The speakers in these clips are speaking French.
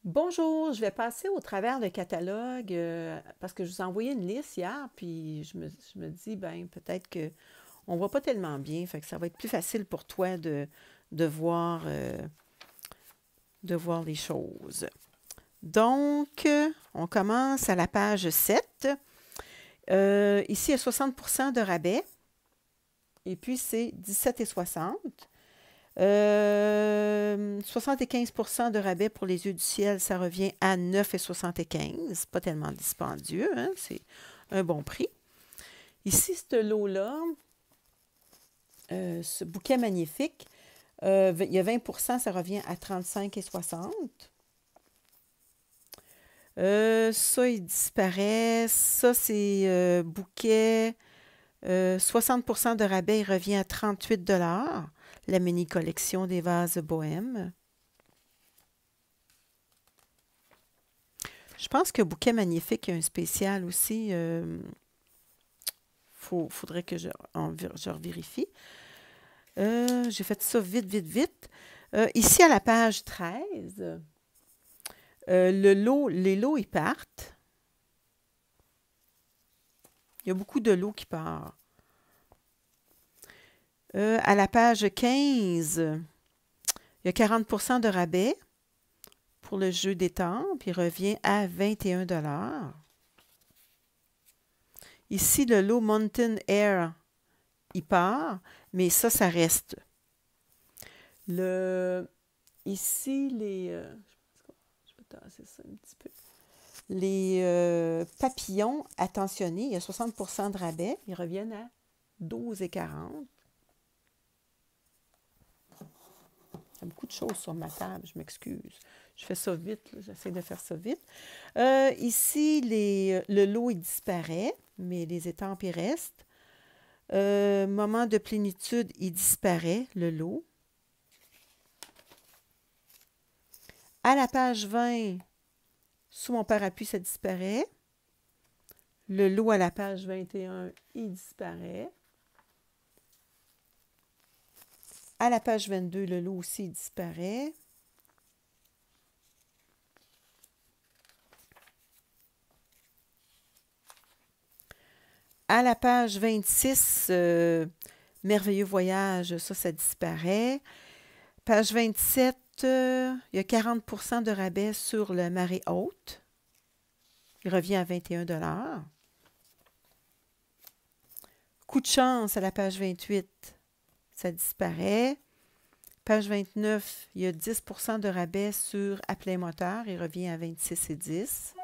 Bonjour, je vais passer au travers le catalogue parce que je vous ai envoyé une liste hier, puis je me dis, ben peut-être que on voit pas tellement bien, fait que ça va être plus facile pour toi de voir, de voir les choses. Donc, on commence à la page 7. Ici, il y a 60 de rabais, et puis c'est 17,60. 75 de rabais pour les yeux du ciel, ça revient à 9,75. Pas tellement dispendieux, hein? C'est un bon prix. Ici, ce lot-là, ce bouquet magnifique, il y a 20 ça revient à 35,60. Ça, il disparaît. Ça, c'est bouquet. 60 de rabais, il revient à 38 $ la mini-collection des vases bohèmes. Je pense que Bouquet Magnifique, il y a un spécial aussi. Faudrait que je revérifie. J'ai fait ça vite, vite, vite. Ici, à la page 13, les lots, ils partent. Il y a beaucoup de lots qui partent. À la page 15, il y a 40 de rabais pour le jeu d'étampes. Il revient à 21 $. Ici, le lot Mountain Air, il part, mais ça reste. Ici, je vais tasser ça un petit peu. Les papillons attentionnés, il y a 60 de rabais. Ils reviennent à 12,40. Il y a beaucoup de choses sur ma table, je m'excuse. Je fais ça vite, j'essaie de faire ça vite. Ici, le lot, il disparaît, mais les étampes, ils restent. Moment de plénitude, il disparaît, le lot. À la page 20, sous mon parapluie, ça disparaît. Le lot à la page 21, il disparaît. À la page 22, le lot aussi disparaît. À la page 26, Merveilleux voyage, ça disparaît. Page 27, il y a 40 de rabais sur le marée haute. Il revient à 21 $. Coup de chance à la page 28, ça disparaît. Page 29, il y a 10 de rabais sur à plein moteur. Il revient à 26,10 $.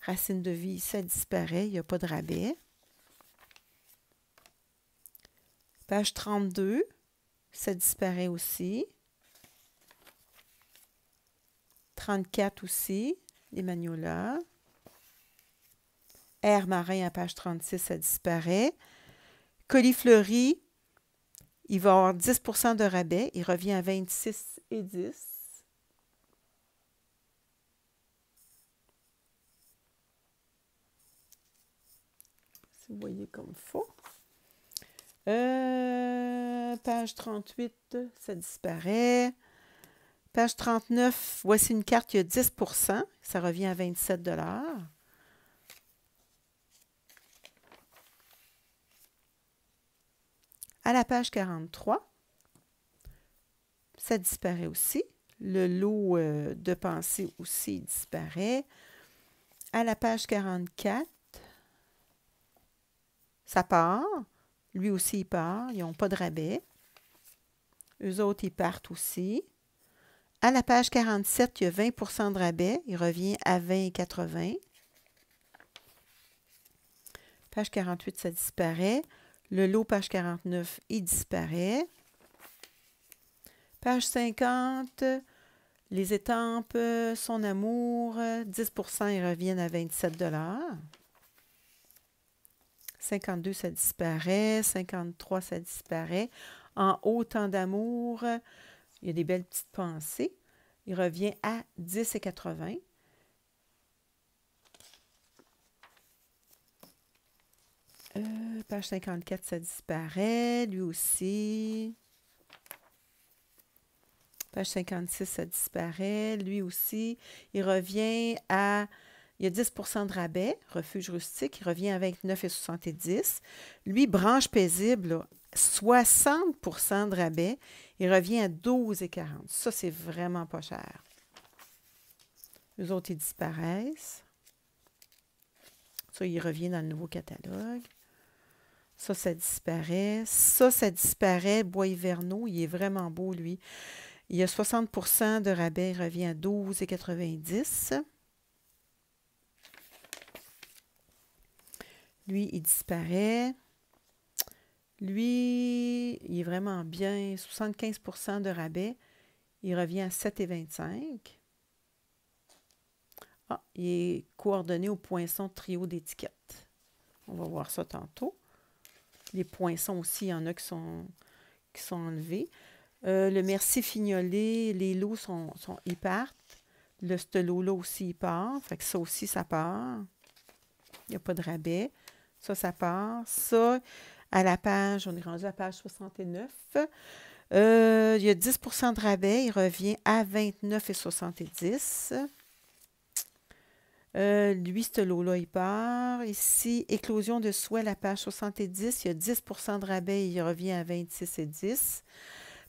Racine de vie, ça disparaît. Il n'y a pas de rabais. Page 32, ça disparaît aussi. 34 aussi, les magnolas. Air marin à page 36, ça disparaît. Colis fleuri, il va avoir 10 de rabais. Il revient à 26,10 $. Si vous voyez comme il faut. Page 38, ça disparaît. Page 39, voici une carte, il y a 10 %. Ça revient à 27 $. À la page 43, ça disparaît aussi. Le lot de pensée aussi disparaît. À la page 44, ça part. Lui aussi, il part. Ils n'ont pas de rabais. Eux autres, ils partent aussi. À la page 47, il y a 20 de rabais. Il revient à 20,80 $. Page 48, ça disparaît. Le lot, page 49, il disparaît. Page 50, les étampes, son amour, 10 % ils reviennent à 27 $. 52, ça disparaît. 53, ça disparaît. En haut, tant d'amour, il y a des belles petites pensées. Il revient à 10,80 $. Page 54, ça disparaît. Lui aussi. Page 56, ça disparaît. Lui aussi, il revient à... Il y a 10 de rabais, refuge rustique, il revient à 29,70. Lui, branche paisible, là, 60 de rabais, il revient à 12,40. Ça, c'est vraiment pas cher. Les autres, ils disparaissent. Ça, il revient dans le nouveau catalogue. Ça disparaît. Ça disparaît. Bois hivernaux, il est vraiment beau, lui. Il y a 60 de rabais, il revient à 12,90. Lui, il disparaît. Lui, il est vraiment bien. 75 de rabais, il revient à 7,25. Ah, il est coordonné au poinçon trio d'étiquette. On va voir ça tantôt. Les poinçons aussi, il y en a qui sont enlevés. Le merci fignolé, les lots ils partent. Ce lot-là aussi, il part. Fait que ça aussi, ça part. Il n'y a pas de rabais. Ça part. Ça, à la page, on est rendu à la page 69. Il y a 10 de rabais. Il revient à 29,70. Lui, ce lot-là, il part. Ici, éclosion de soie, la page 70. Il y a 10 de rabais. Il revient à 26,10.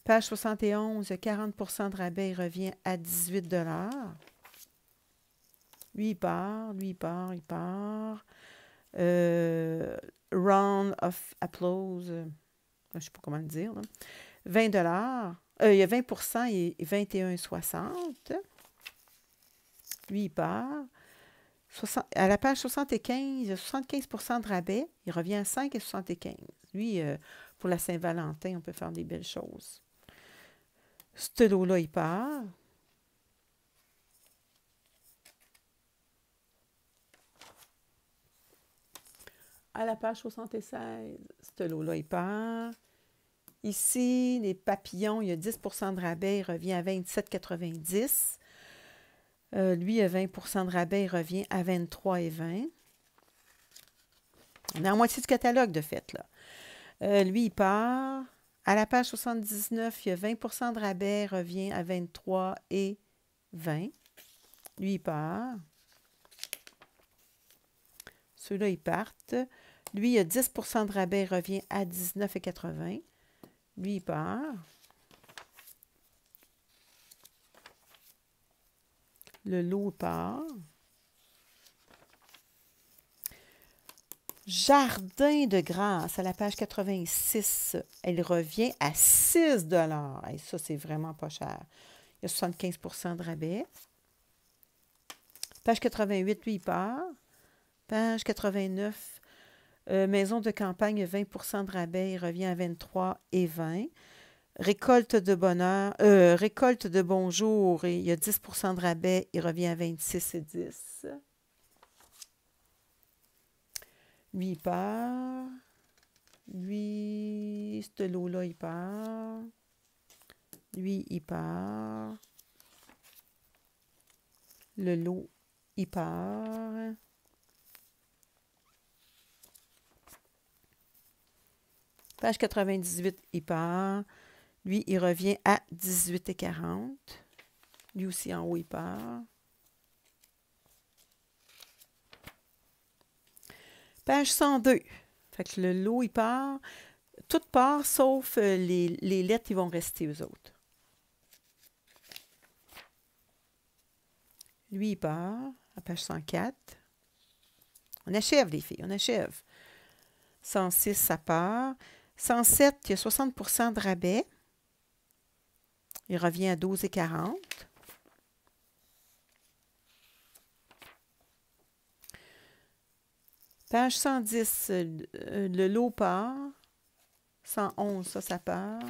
Page 71, 40 de rabais, il revient à 18 $. Lui, il part, lui, il part, il part. Round of applause, je ne sais pas comment le dire, là. 20 $. Il y a 20 et 21,60. Lui, il part. À la page 75, il y a 75 de rabais, il revient à 5,75. Lui, pour la Saint-Valentin, on peut faire des belles choses. Ce lot-là, il part. À la page 76, ce lot-là, il part. Ici, les papillons, il y a 10 de rabais, il revient à 27,90. Lui, il a 20 de rabais, il revient à 23,20. On est à moitié du catalogue, de fait, là. Lui, il part. À la page 79, il y a 20 de rabais, il revient à 23,20. Lui, il part. Ceux-là, ils partent. Lui, il y a 10 de rabais, il revient à 19,80. Lui, il part. Le lot part. Jardin de grâce, à la page 86, elle revient à 6 $. Et ça, c'est vraiment pas cher. Il y a 75 de rabais. Page 88, lui, il part. Page 89, maison de campagne, 20 de rabais, il revient à 23,20. Récolte de bonheur, récolte de bonjour, et il y a 10 de rabais, il revient à 26,10. Lui, il part. Lui, ce lot-là, il part. Lui, il part. Le lot, il part. Page 98, il part. Lui, il revient à 18,40. Lui aussi, en haut, il part. Page 102. Fait que le lot, il part. Tout part, sauf les lettres, ils vont rester, eux autres. Lui, il part à page 104. On achève, les filles, on achève. 106, ça part. 107, il y a 60 de rabais. Il revient à 12,40. Page 110, le lot part. 111, ça part.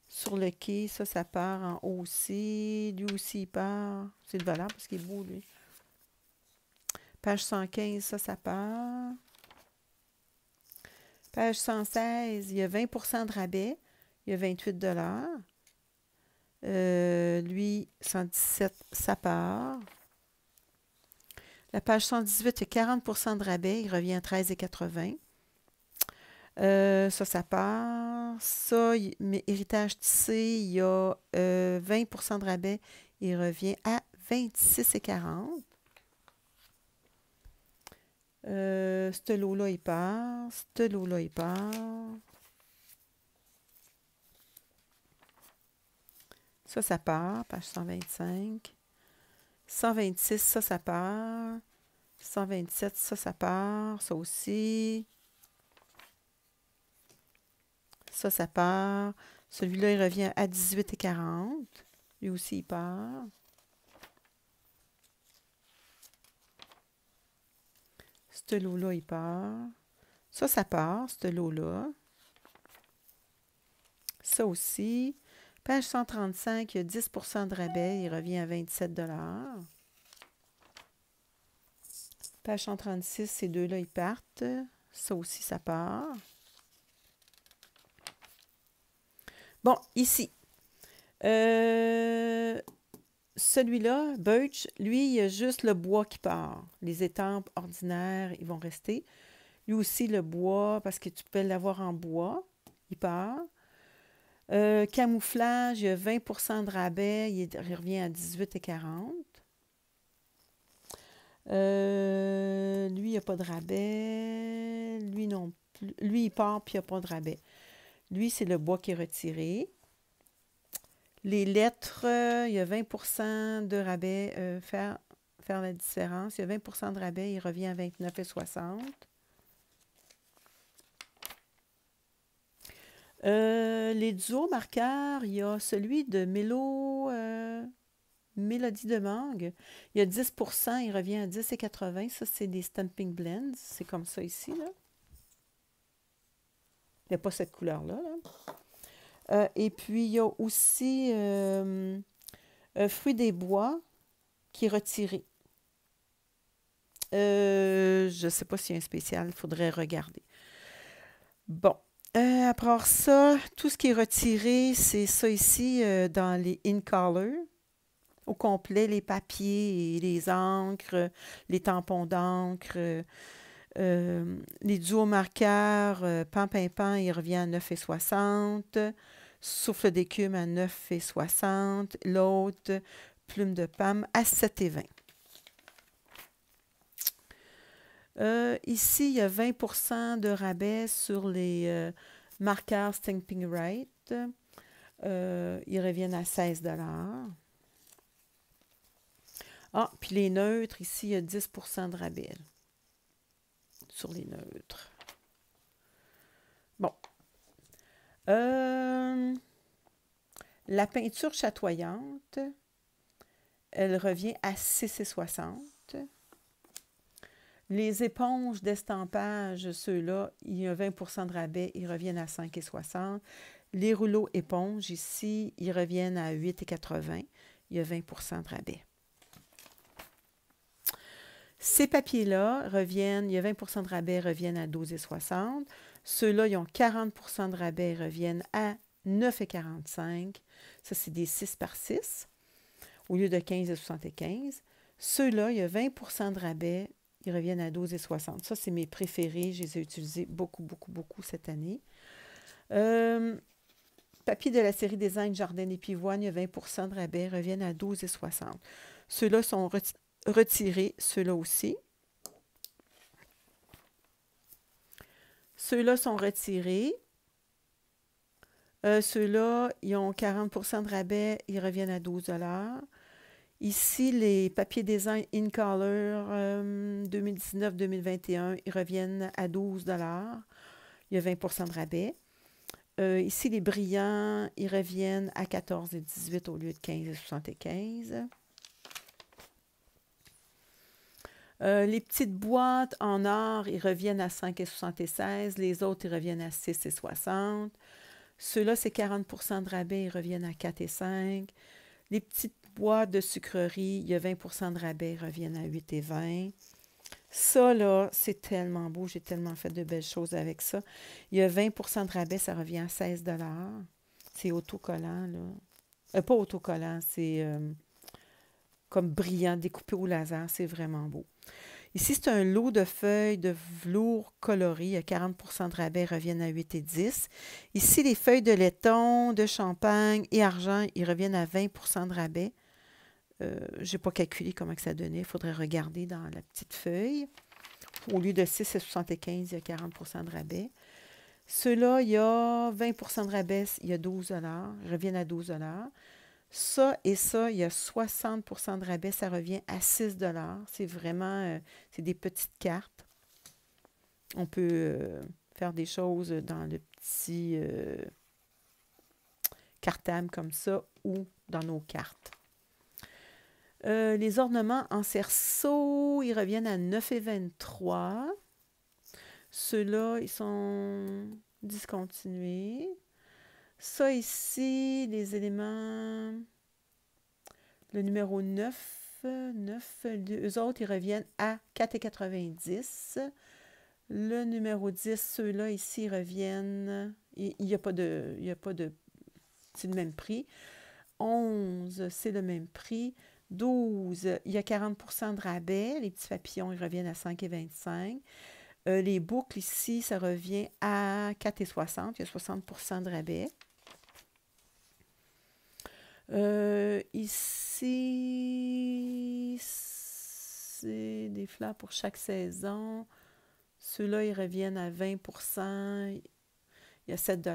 Sur le quai, ça part en haut aussi. Lui aussi, il part. C'est le valeur parce qu'il est beau, lui. Page 115, ça part. Page 116, il y a 20 de rabais. Il y a 28 $. Lui, 117, ça part. La page 118, il y a 40 de rabais. Il revient à 13,80. Ça part. Ça, mais héritage tissé, il y a 20 de rabais. Il revient à 26,40. Ce lot-là, il part. Ce lot-là, il part. Ça part, page 125. 126, ça part. 127, ça part. Ça aussi. Ça part. Celui-là, il revient à 18,40. Lui aussi, il part. Ce lot-là, il part. Ça part, ce lot-là. Ça aussi. Page 135, il y a 10 de rabais. Il revient à 27 $. Page 136, ces deux-là, ils partent. Ça aussi, ça part. Bon, ici. Celui-là, Birch, lui, il y a juste le bois qui part. Les étampes ordinaires, ils vont rester. Lui aussi, le bois, parce que tu peux l'avoir en bois, il part. Camouflage, il y a 20 de rabais, il revient à 18,40. Lui, il n'y a pas de rabais. Lui non plus. Lui, il part, puis il n'y a pas de rabais. Lui, c'est le bois qui est retiré. Les lettres, il y a 20 de rabais. Faire la différence. Il y a 20 de rabais, il revient à 29,60. Les duos marqueurs, il y a celui de Mélodie de Mangue. Il y a 10 il revient à 10,80. Ça, c'est des Stamping Blends. C'est comme ça ici, là. Il n'y a pas cette couleur-là, là. Et puis, il y a aussi Fruit des bois qui est retiré. Je ne sais pas s'il y a un spécial, il faudrait regarder. Bon. Après ça, tout ce qui est retiré, c'est ça ici dans les In Color. Au complet, les papiers et les encres, les tampons d'encre, les duos marqueurs, pan, il revient à 9,60. Souffle d'écume à 9,60. L'autre, plume de pomme à 7,20. Ici, il y a 20 de rabais sur les marqueurs Stamping Right. Ils reviennent à 16 $. Ah, puis les neutres, ici, il y a 10 de rabais sur les neutres. Bon. La peinture chatoyante, elle revient à 6,60. Les éponges d'estampage, ceux-là, il y a 20 de rabais, ils reviennent à 5,60. Les rouleaux éponges, ici, ils reviennent à 8,80. Il y a 20 de rabais. Ces papiers-là reviennent, il y a 20 de rabais, reviennent à 12,60. Ceux-là, ils ont 40 de rabais, reviennent à 9,45. Ça, c'est des 6 par 6 au lieu de 15,75. Ceux-là, il y a 20 de rabais, ils reviennent à 12,60. Ça, c'est mes préférés. Je les ai utilisés beaucoup, beaucoup, beaucoup cette année. Papier de la série Design Jardin et Pivoine, il y a 20 de rabais, reviennent à 12,60. Ceux-là sont retirés, ceux-là aussi. Ceux-là sont retirés. Ceux-là, ils ont 40 de rabais, ils reviennent à 12 $. Ici, les papiers design In Color 2019-2021, ils reviennent à 12 $. Il y a 20 de rabais. Ici, les brillants, ils reviennent à 14,18 au lieu de 15,75. Les petites boîtes en or, ils reviennent à 5,76. Les autres, ils reviennent à 6,60. Ceux-là, c'est 40 de rabais, ils reviennent à 4,5. Les petites boîtes de sucreries, il y a 20 de rabais, ils reviennent à 8,20. Ça, là, c'est tellement beau. J'ai tellement fait de belles choses avec ça. Il y a 20 de rabais, ça revient à 16 $. C'est autocollant, là. Pas autocollant, c'est comme brillant, découpé au laser. C'est vraiment beau. Ici, c'est un lot de feuilles de velours coloré. Il y a 40 de rabais, ils reviennent à 8 et 10. Ici, les feuilles de laiton, de champagne et argent, ils reviennent à 20 de rabais. Je n'ai pas calculé comment que ça donnait. Il faudrait regarder dans la petite feuille. Au lieu de 6,75, il y a 40 de rabais. Ceux-là, il y a 20 de rabais, il y a 12 ils reviennent à 12 Ça et ça, il y a 60 de rabais, ça revient à 6 C'est vraiment, c'est des petites cartes. On peut faire des choses dans le petit cartable comme ça ou dans nos cartes. Les ornements en cerceau, ils reviennent à 9,23. Ceux-là, ils sont discontinués. Ça ici, les éléments, le numéro 9, eux autres, ils reviennent à 4,90. Le numéro 10, ceux-là ici, ils reviennent, il n'y a pas de, c'est le même prix. 11, c'est le même prix. 12, il y a 40 de rabais. Les petits papillons, ils reviennent à 5,25. Les boucles ici, ça revient à 4,60. Il y a 60 de rabais. Ici, c'est des fleurs pour chaque saison. Ceux-là, ils reviennent à 20 il y a 7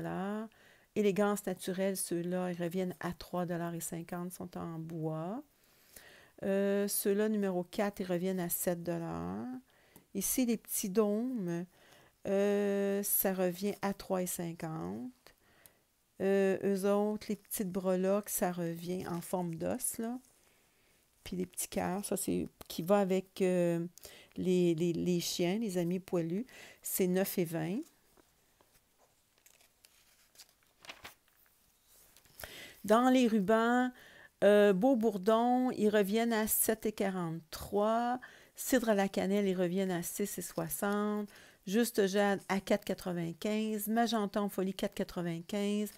Élégance naturelle, ceux-là, ils reviennent à 3,50 sont en bois. Ceux-là, numéro 4, ils reviennent à 7 Ici, les petits dômes, ça revient à 3,50 eux autres, les petites breloques, ça revient en forme d'os, là. Puis les petits cœurs, ça, c'est qui va avec les chiens, les amis poilus, c'est 9,20. Dans les rubans, Beau Bourdon, ils reviennent à 7,43. Cidre à la cannelle, ils reviennent à 6,60. Juste Jade à 4,95. Magenta en folie, 4,95.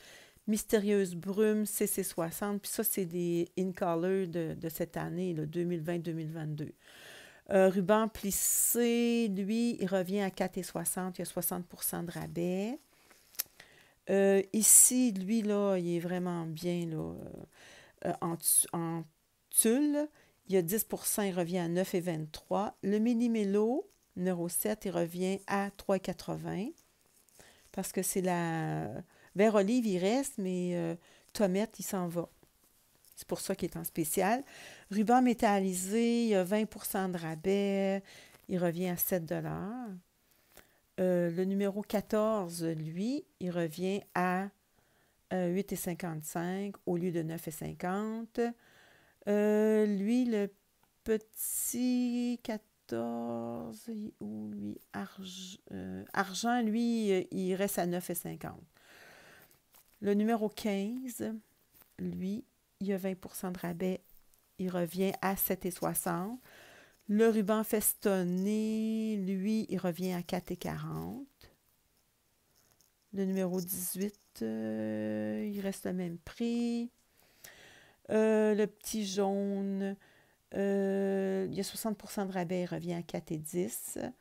Mystérieuse brume, 6,60. Puis ça, c'est des in-color de cette année, 2020-2022. Ruban plissé, lui, il revient à 4,60. Il y a 60 de rabais. Ici, lui, là, il est vraiment bien là, en tulle. Il y a 10 il revient à 9,23. Le mini-mélo, numéro 7, il revient à 3,80. Parce que c'est la... Vert olive, il reste, mais tomate, il s'en va. C'est pour ça qu'il est en spécial. Ruban métallisé, il y a 20 de rabais. Il revient à 7 le numéro 14, lui, il revient à 8,55 au lieu de 9,50. Lui, le petit 14, où lui, argent, lui, il reste à 9,50. Le numéro 15, lui, il y a 20 de rabais, il revient à 7,60. Le ruban festonné, lui, il revient à 4,40. Le numéro 18, il reste le même prix. Le petit jaune, il y a 60 de rabais, il revient à 4,10.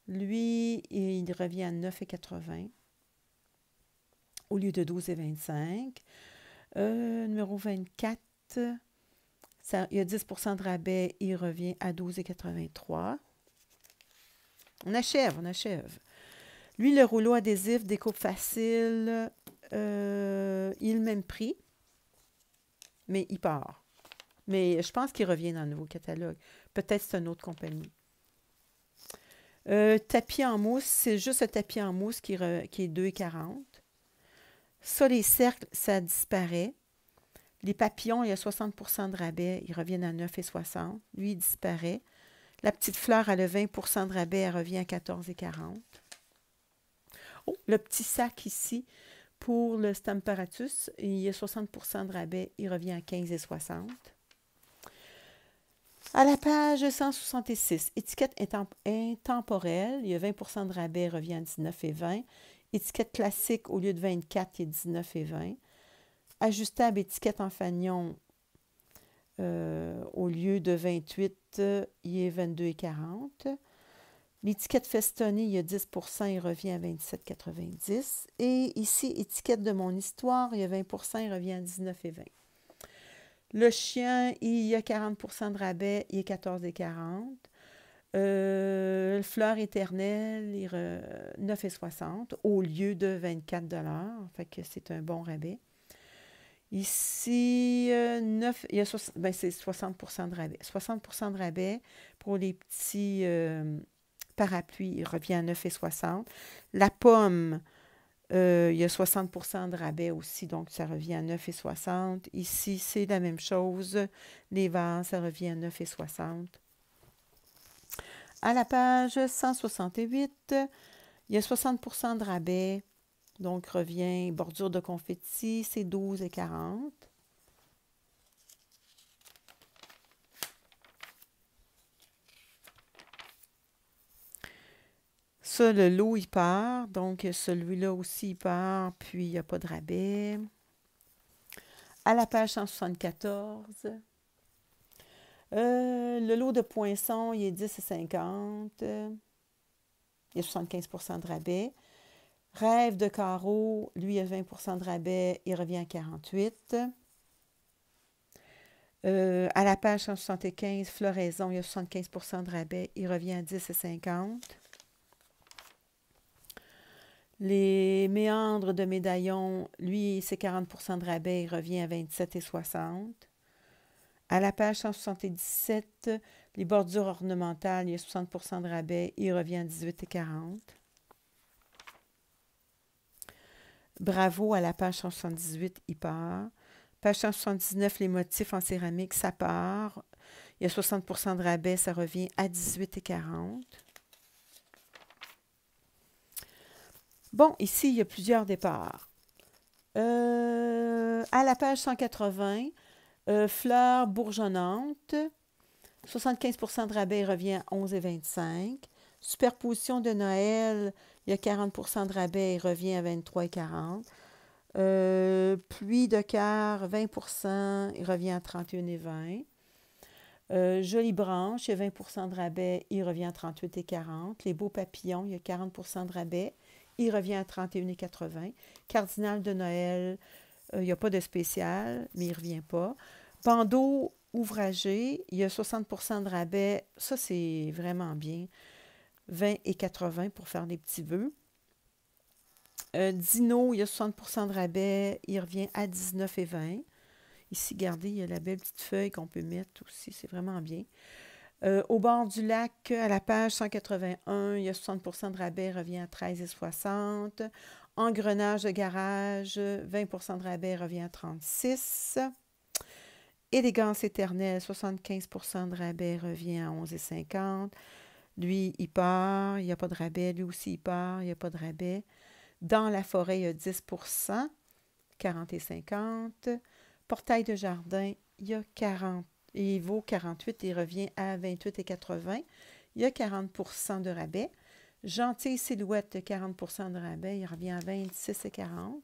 Lui, il revient à 9,80 au lieu de 12,25. Numéro 24, il y a 10 de rabais, il revient à 12,83. On achève. Lui, le rouleau adhésif découpe facile, il est le même prix, mais il part. Mais je pense qu'il revient dans le nouveau catalogue. Peut-être c'est une autre compagnie. Tapis en mousse, c'est juste le tapis en mousse qui est 2,40. Ça, les cercles, ça disparaît. Les papillons, il y a 60 de rabais, ils reviennent à 9,60. Lui, il disparaît. La petite fleur, elle a 20 de rabais, elle revient à 14,40. Oh, le petit sac ici, pour le Stamparatus, il y a 60 de rabais, il revient à 15,60. À la page 166, étiquette intemporelle, il y a 20 de rabais, il revient à 19,20. Étiquette classique, au lieu de 24, il y a 19,20. Ajustable étiquette en fanion, au lieu de 28, il est 22,40. L'étiquette Festoni, il y a 10 il revient à 27,90. Et ici, étiquette de mon histoire, il y a 20 il revient à 19,20. Le chien, il y a 40 de rabais, il est 14,40. Fleur éternelle, 9,60 au lieu de 24 $. Fait que c'est un bon rabais. Ici, 9, il y a c'est 60 de rabais. 60 de rabais pour les petits parapluies, il revient à 9,60. La pomme, il y a 60 de rabais aussi, donc ça revient à 9,60. Ici, c'est la même chose. Les vases, ça revient à 9,60. À la page 168, il y a 60 de rabais, donc revient bordure de confetti, c'est 12,40. Ça, le lot, il part, donc celui-là aussi, il part, puis il n'y a pas de rabais. À la page 174, le lot de poinçons, il est 10,50. Il y a 75 de rabais. Rêve de carreau, lui, il a 20 de rabais, il revient à 48. À la page 175, floraison, il y a 75 de rabais, il revient à 10,50. Les méandres de médaillon, lui, c'est 40 de rabais, il revient à 27,60. À la page 177, les bordures ornementales, il y a 60 de rabais, il revient à 18,40. Bravo, à la page 178, il part. Page 179, les motifs en céramique, ça part. Il y a 60 de rabais, ça revient à 18,40. Bon, ici, il y a plusieurs départs. À la page 180, fleurs bourgeonnantes, 75 de rabais revient à 11,25. Superposition de Noël, il y a 40 de rabais, il revient à 23,40. Pluie de cœur, 20 il revient à 31,20. Jolie branche, il y a 20 de rabais, il revient à 38,40. Les beaux papillons, il y a 40 de rabais, il revient à 31,80. Cardinal de Noël, il n'y a pas de spécial, mais il ne revient pas. Bandeau ouvragé, il y a 60 de rabais. Ça, c'est vraiment bien. 20,80 pour faire des petits vœux. Dino, il y a 60 de rabais. Il revient à 19,20. Ici, regardez, il y a la belle petite feuille qu'on peut mettre aussi. C'est vraiment bien. Au bord du lac, à la page 181, il y a 60 de rabais, revient à 13,60. Engrenage de garage, 20 de rabais, revient à 36. Élégance éternelle, 75 de rabais, revient à 11,50. Lui, il part, il n'y a pas de rabais. Lui aussi, il part, il n'y a pas de rabais. Dans la forêt, il y a 10 40,50. Portail de jardin, il y a 40. Il vaut 48, il revient à 28,80. Il y a 40 de rabais. Gentille silhouette, 40 de rabais, il revient à 26,40.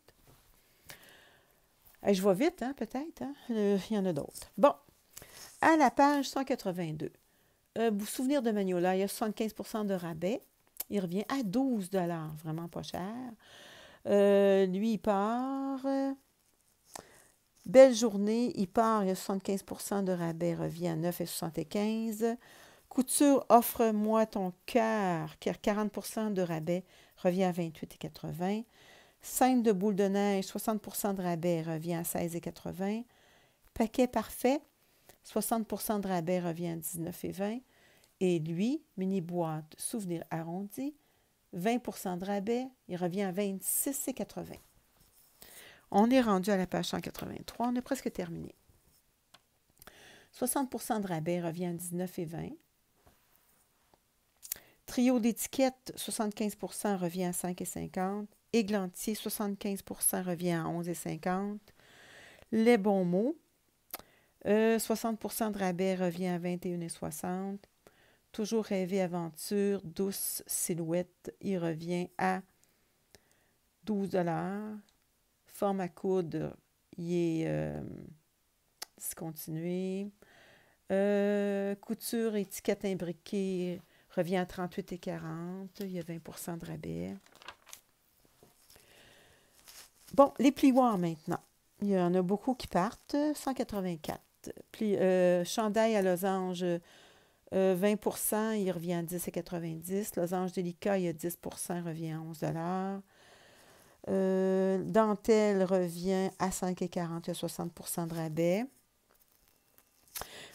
Je vais vite, hein, peut-être. Hein? Il y en a d'autres. Bon, à la page 182. Souvenir de Magnolia, il y a 75 de rabais. Il revient à 12 $, vraiment pas cher. Lui, il part. Belle journée, il part, il y a 75 de rabais, revient à 9,75. Couture, offre-moi ton cœur, qui a 40 de rabais, revient à 28,80. Scène de boule de neige, 60 de rabais, revient à 16,80. Paquet parfait, 60 de rabais, revient à 19,20. Et lui, mini boîte, souvenir arrondi, 20 de rabais, il revient à 26,80. On est rendu à la page 183, on a presque terminé. 60 de rabais revient à 19,20. Trio d'étiquettes, 75 revient à 5,50. Églantier, 75 revient à 11,50. Les bons mots, 60 de rabais revient à 21,60. Toujours rêver aventure, douce silhouette, il revient à 12 $. Forme à coudre, il est discontinué. Couture, étiquette imbriquée revient à 38,40. Il y a 20 de rabais. Bon, les plioirs maintenant. Il y en a beaucoup qui partent. 184. Chandail à losange, 20 il revient à 10,90. Losange délicat, il y a 10 il revient à 11 dentelle revient à 5,40. Il y a 60 de rabais.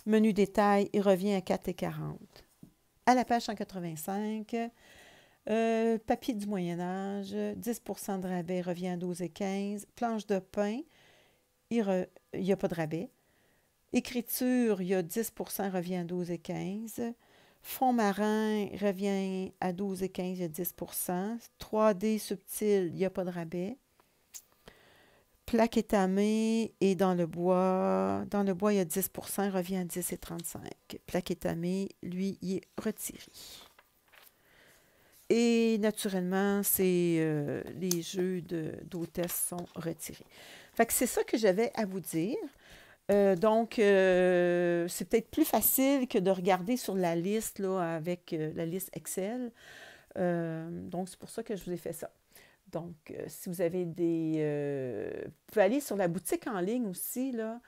Menu détail, il revient à 4,40. À la page 185, papier du Moyen-Âge, 10 de rabais, revient à 12,15. Planche de pain, il n'y a pas de rabais. Écriture, il y a 10 revient à 12,15. Fond marin revient à 12,15, il y a 10 3D subtil, il n'y a pas de rabais. Plaque étamée et dans le bois, il y a 10 revient à 10,35. Plaque étamée, lui, il est retiré. Et naturellement, les jeux d'hôtesse sont retirés. Fait que c'est ça que j'avais à vous dire. Donc, c'est peut-être plus facile que de regarder sur la liste là, avec la liste Excel. Donc, c'est pour ça que je vous ai fait ça. Donc, si vous avez vous pouvez aller sur la boutique en ligne aussi, là,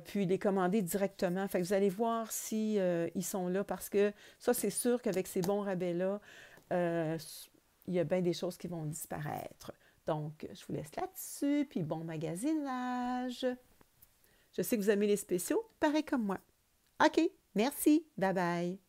puis les commander directement. Fait que vous allez voir si ils sont là, parce que ça, c'est sûr qu'avec ces bons rabais-là, il y a bien des choses qui vont disparaître. Donc, je vous laisse là-dessus, puis bon magasinage. Je sais que vous aimez les spéciaux, pareil comme moi. OK, merci, bye bye.